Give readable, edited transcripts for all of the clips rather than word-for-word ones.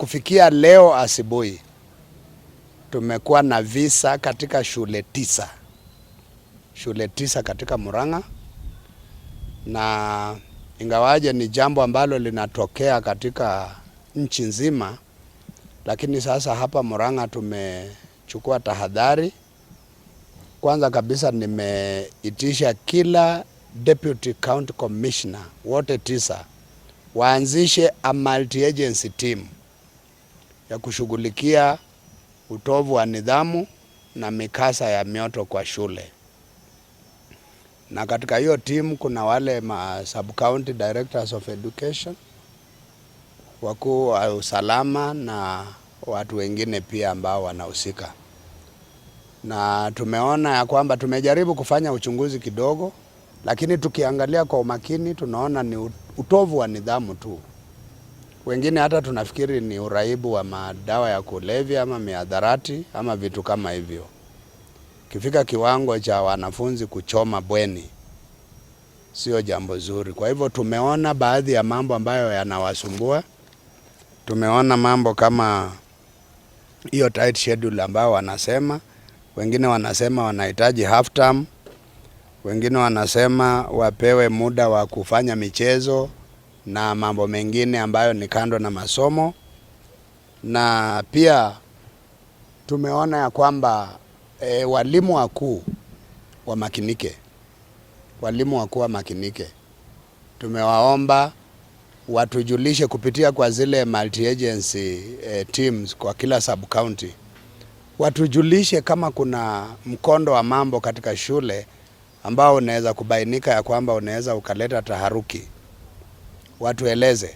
kufikia leo asubuhi tumekuwa na visa katika shule tisa katika Murang'a, na ingawaje ni jambo ambalo linatokea katika nchi nzima, lakini sasa hapa Murang'a tumechukua tahadhari. Kwanza kabisa nimeitisha kila deputy county commissioner wote 9 waanzishe a multi-agency team ya kushughulikia utovu wa nidhamu na mikasa ya mioto kwa shule. Na katika hiyo team kuna wale sub-county directors of education, wakuu wa usalama na watu wengine pia ambao wanahusika. Na tumeona ya kwamba tumejaribu kufanya uchunguzi kidogo, lakini tukiangalia kwa umakini tunaona ni utovu wa nidhamu tu. Wengine hata tunafikiri ni uraibu wa madawa ya kulevya ama mihadarati ama vitu kama hivyo. Kifika kiwango cha wanafunzi kuchoma bweni, sio jambo zuri. Kwa hivyo tumeona baadhi ya mambo ambayo yanawasumbua. Tumeona mambo kama hiyo tight schedule ambao wanasema, wengine wanasema wanahitaji half term, wengine wanasema wapewe muda wa kufanya michezo na mambo mengine ambayo ni kando na masomo. Na pia tumeona ya kwamba walimu wakuu wamakinike. Walimu wakuu wamakinike. Tumewaomba watujulishe kupitia kwa zile multi-agency teams kwa kila sub-county. Watujulishe kama kuna mkondo wa mambo katika shule ambao unaweza kubainika ya kwamba unaweza ukaleta taharuki. Watueleze.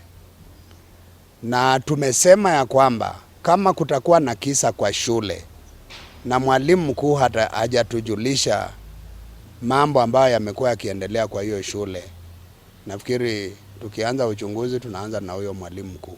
Na tumesema ya kwamba kama kutakuwa na kisa kwa shule na mwalimu mkuu hata hajatujulisha mambo ambayo yamekuwa yakiendelea kwa hiyo shule, nafikiri tukianza uchunguzi tunaanza na huyo mwalimu mkuu.